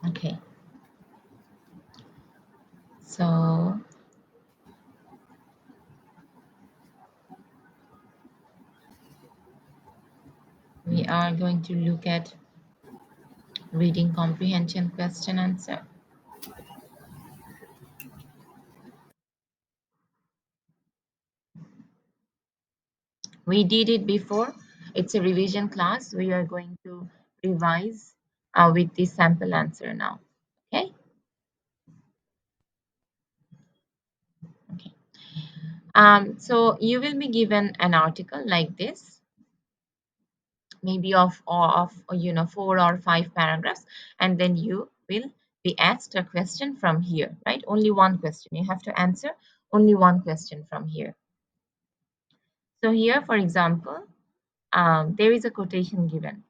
Okay, so we are going to look at reading comprehension question answer. We did it before. It's a revision class. We are going to revise with the sample answer now. Okay. Okay. So you will be given an article like this, maybe of 4 or 5 paragraphs, and then you will be asked a question from here, right? Only one question. You have to answer only one question from here. So here, for example, there is a quotation given.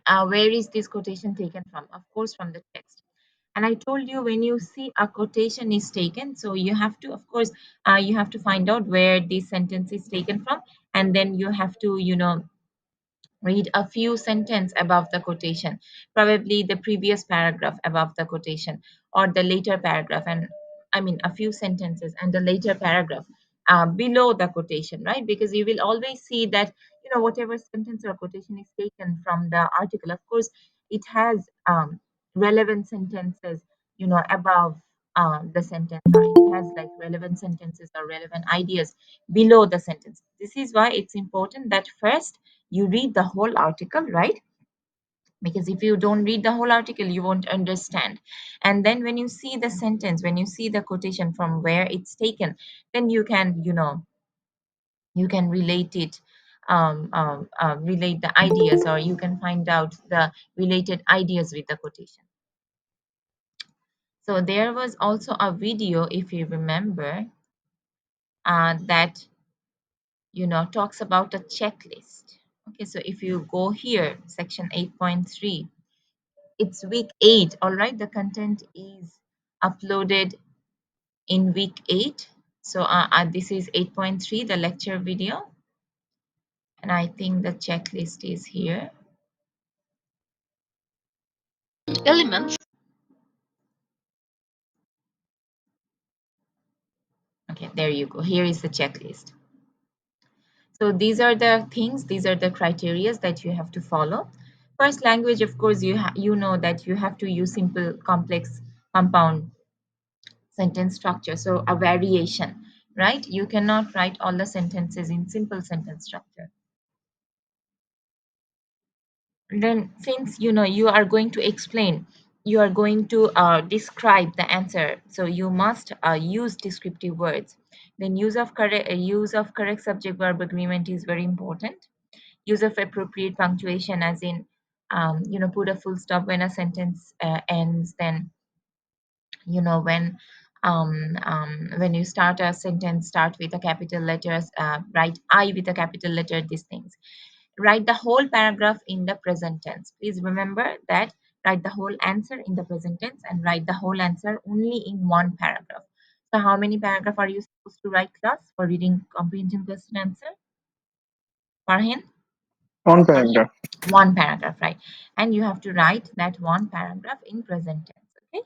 Where is this quotation taken from? Of course, from the text. And I told you, when you see a quotation is taken, so you have to, of course, you have to find out where this sentence is taken from, and then you have to, read a few sentences above the quotation, probably the previous paragraph above the quotation, or the later paragraph, and I mean a few sentences and the later paragraph below the quotation, right? Because you will always see that, whatever sentence or quotation is taken from the article, of course it has relevant sentences, above the sentence, or it has like relevant sentences or relevant ideas below the sentence. This is why it's important that first you read the whole article, right? Because if you don't read the whole article, you won't understand. And then when you see the sentence, when you see the quotation from where it's taken, then you can relate it, relate the ideas, or you can find out the related ideas with the quotation. So there was also a video, if you remember, that talks about a checklist. Okay, so if you go here, section 8.3, it's week 8. All right, the content is uploaded in week 8. So this is 8.3, the lecture video, and I think the checklist is here. Elements. Okay, there you go. Here is the checklist. So these are the things, these are the criterias that you have to follow. First, language, of course, you know that you have to use simple, complex, compound sentence structure. So a variation, right? You cannot write all the sentences in simple sentence structure. Then, since you are going to explain, you are going to describe the answer, so you must use descriptive words. Then use of correct subject verb agreement is very important. Use of appropriate punctuation, as in put a full stop when a sentence ends. Then when you start a sentence, start with a capital letters, write I with a capital letter, these things. Write the whole paragraph in the present tense. Please remember that. Write the whole answer in the present tense, and write the whole answer only in one paragraph. So how many paragraph are you supposed to write, class, for reading comprehension question answer? Farhin? One paragraph. One paragraph, right? And you have to write that one paragraph in present tense. Okay.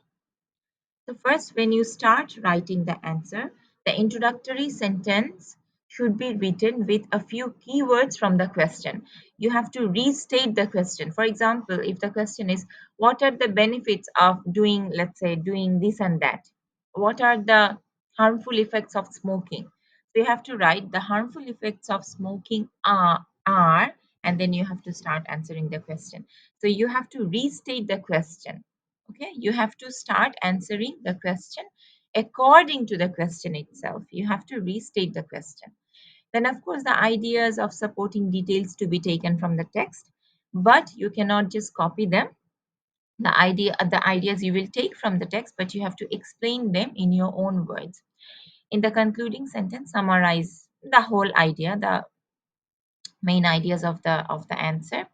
So first, when you start writing the answer, the introductory sentence should be written with a few keywords from the question. You have to restate the question. For example, if the question is, what are the benefits of doing, let's say, doing this and that? What are the harmful effects of smoking? So you have to write the harmful effects of smoking are, and then you have to start answering the question. So you have to restate the question. Okay, you have to start answering the question according to the question itself. You have to restate the question. Then, of course, the ideas of supporting details to be taken from the text, but you cannot just copy them. The ideas you will take from the text, but you have to explain them in your own words. In the concluding sentence, summarize the whole idea, the main ideas of the answer.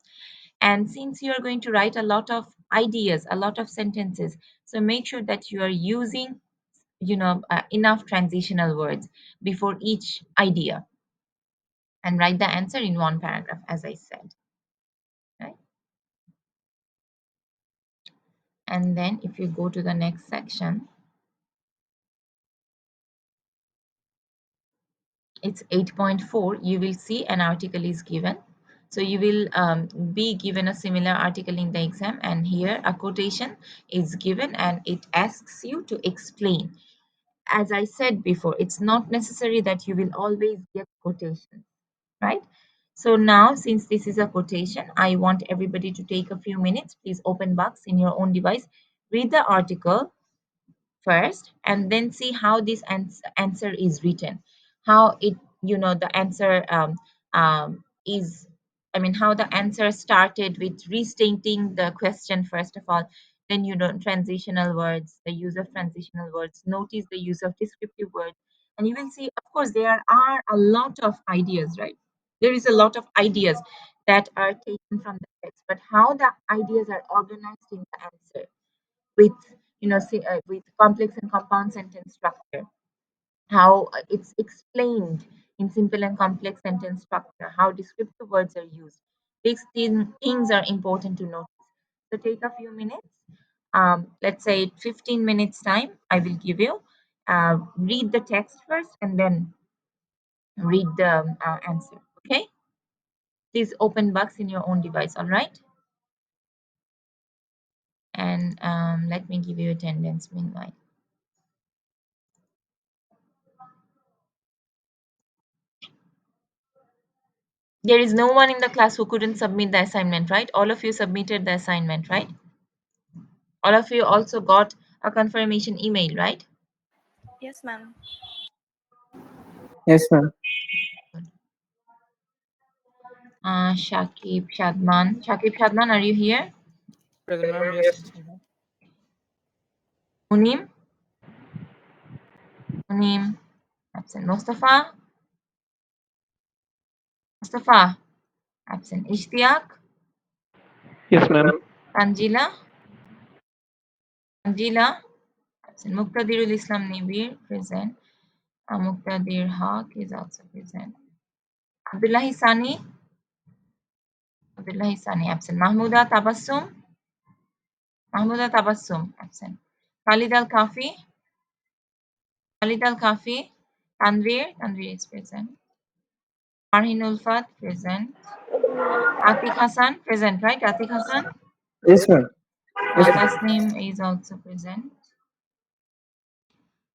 And since you are going to write a lot of ideas, a lot of sentences, so make sure that you are using enough transitional words before each idea, and write the answer in one paragraph, as I said, right? And then if you go to the next section, it's 8.4. You will see an article is given. So you will be given a similar article in the exam, and here a quotation is given and it asks you to explain. As I said before, it's not necessary that you will always get quotation, right? So now, since this is a quotation, I want everybody to take a few minutes. Please open box in your own device, read the article first, and then see how this answer is written, how it, the answer is, I mean, how the answer started with restating the question first of all, then transitional words, the use of transitional words, notice the use of descriptive words, and you will see, of course, there are a lot of ideas, right? There is a lot of ideas that are taken from the text, but how the ideas are organized in the answer with, with complex and compound sentence structure, how it's explained in simple and complex sentence structure, how descriptive words are used. These things are important to notice. So take a few minutes, let's say 15 minutes time I will give you. Read the text first and then read the answer. Okay, please open box in your own device. All right, and let me give you attendance meanwhile. There is no one in the class who couldn't submit the assignment, right? All of you submitted the assignment, right? All of you also got a confirmation email, right? Yes, ma'am. Yes, ma'am. Shakib Shadman. Shakib Shadman, are you here? Present, ma'am. Yes. Munim? Munim. Absent. Mustafa? Mustafa? Absent. Ishtiaq? Yes, ma'am. Tanjila? Tanjila? Absent. Muqtadirul Islam Nibir, present. Muqtadir Haq is also present. Abdullah Hisani? Abdullah Hisani, absent. Mahmuda Tabassum? Mahmuda Tabassum, absent. Khalid Al Kafi? Khalid Al Kafi? Tanvir? Tanvir is present. Arhin Ulfat, present. Atik Hassan, present, right? Atik Hassan? Yes, ma'am. Yes, ma'am. Tasneem is also present.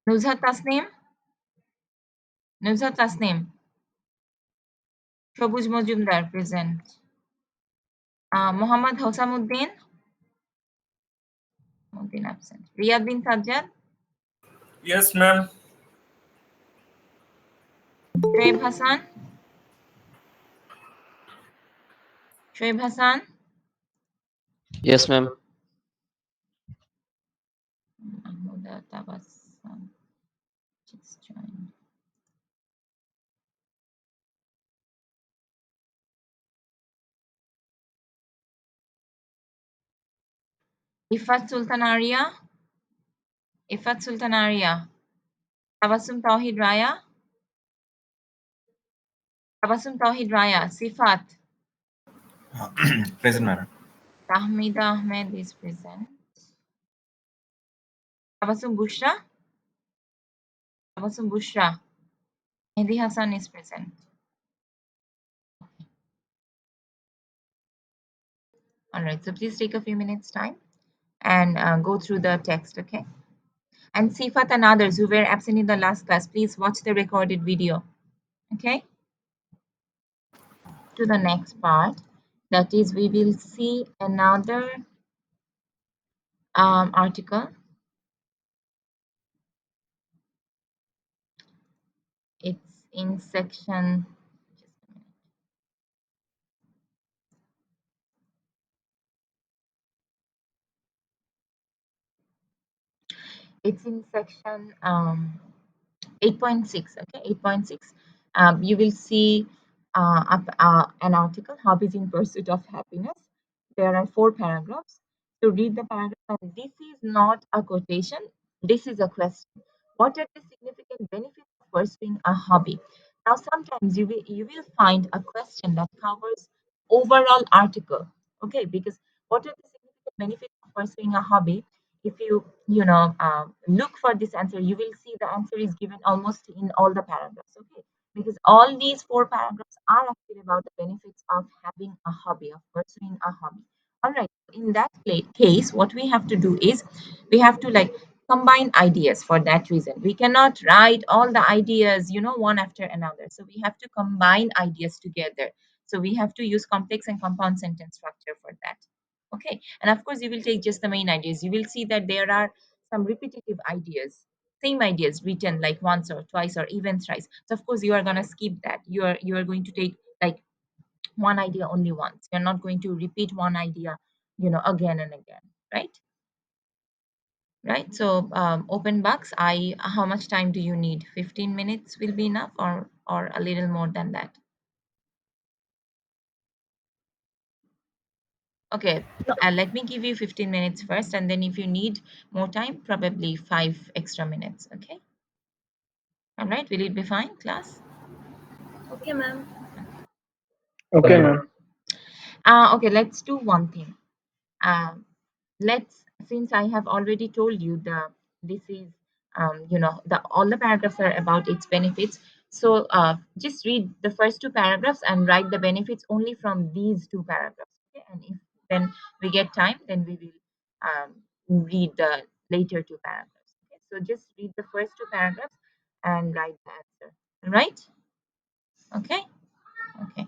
Nuzhat Tasneem? Nuzhat Tasneem. Shobuj Mojumdar, present. Muhammad Hosamuddin? Muddin, absent. Riyad bin Sajjad? Yes, ma'am. Shoaib Hassan? Shoaib Hassan? Yes, ma'am. Mahmuda Tabassum. Just join. Ifat Sultan Arya? Ifat Sultan Arya. Tabassum Tawhid Raya? Tabassum Tawhid Raya. Sifat. Present, madam. Tahmida Ahmed is present. Tabassum Bushra? Tabassum Bushra. Mehdi Hassan is present. All right, so please take a few minutes time and go through the text, okay? And Sifat and others who were absent in the last class, please watch the recorded video, okay? To the next part, that is, we will see another article. It's in section, just a minute. It's in section 8.6, okay, 8.6. You will see an article, Hobbies in Pursuit of Happiness. There are 4 paragraphs. To read the paragraph, and this is not a quotation, this is a question. What are the significant benefits of pursuing a hobby? Now, sometimes you will find a question that covers overall article, okay, because what are the significant benefits of pursuing a hobby, if you look for this answer, you will see the answer is given almost in all the paragraphs. Okay, because all these four paragraphs are actually about the benefits of having a hobby, of pursuing a hobby. All right, in that case, what we have to do is we have to like combine ideas. For that reason, we cannot write all the ideas one after another, so we have to combine ideas together. So we have to use complex and compound sentence structure for that. Okay, and of course you will take just the main ideas. You will see that there are some repetitive ideas, same ideas written like once or twice or even thrice. So of course you are going to skip that. You are going to take like one idea only once. You're not going to repeat one idea again and again, right? Right. So open box, I how much time do you need? 15 minutes will be enough, or a little more than that? Okay, No. let me give you 15 minutes first, and then if you need more time, probably 5 extra minutes. Okay. All right. Will it be fine, class? Okay, ma'am. Okay, ma'am. Okay. Let's do one thing. Um, let's since I have already told you this is the all the paragraphs are about its benefits. So just read the first two paragraphs and write the benefits only from these two paragraphs. Okay, and if then we get time, then we will read the later two paragraphs. Okay, so just read the first two paragraphs and write the answer. All right? Okay. Okay.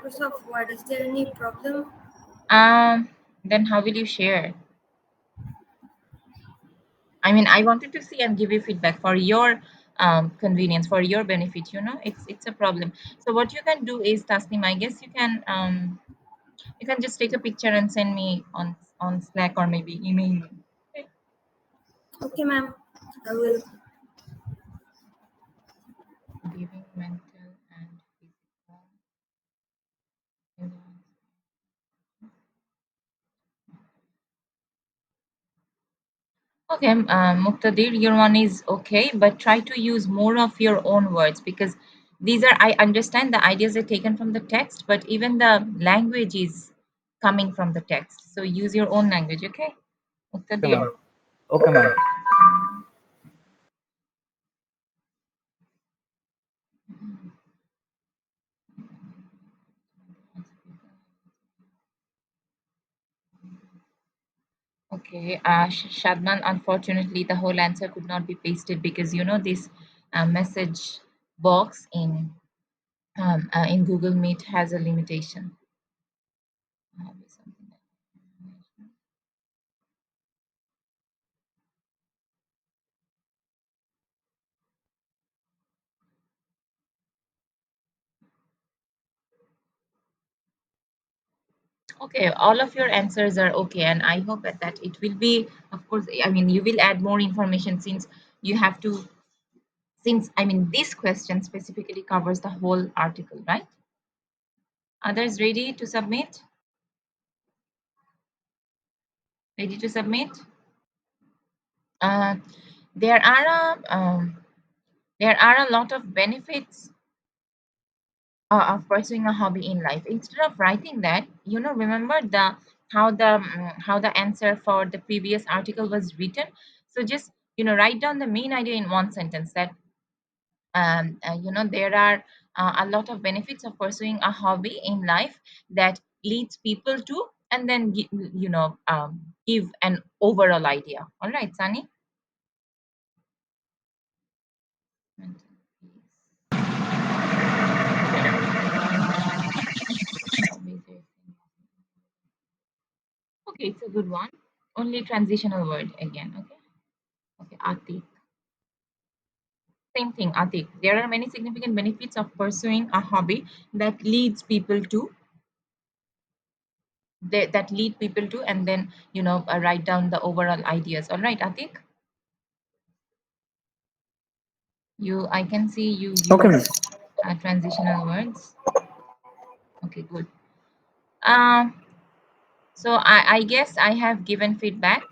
Microsoft Word, is there any problem? Then how will you share? I mean, I wanted to see and give you feedback for your convenience, for your benefit. It's a problem. So what you can do is, Tasnim, I guess you can just take a picture and send me on Slack or maybe email me. Okay. Okay, ma'am. I will. Giving mental and physical. Health. Okay, Muqtadir, your one is okay, but try to use more of your own words, because these are, I understand the ideas are taken from the text, but even the language is coming from the text. So use your own language, okay? Okay, Muqtadir. ma'am. Okay, ma'am. Okay, Shadman, unfortunately, the whole answer could not be pasted because this message box in Google Meet has a limitation. Something like Okay, all of your answers are okay, and I hope that it will be, of course, I mean, you will add more information since you have to, since, I mean, this question specifically covers the whole article, right? Others ready to submit? Ready to submit? Uh, there are a lot of benefits of pursuing a hobby in life. Instead of writing that, remember how the answer for the previous article was written. So just write down the main idea in one sentence, that there are a lot of benefits of pursuing a hobby in life that leads people to, and then give an overall idea. All right, Sunny. Mental peace. Okay, it's a good one. Only transitional word again. Okay. Okay, Atik. Same thing, Atik. There are many significant benefits of pursuing a hobby that leads people to, that lead people to, and then write down the overall ideas. All right, Atik. I can see you Okay, ma'am. use transitional words. Okay, good. Um, so I guess I have given feedback.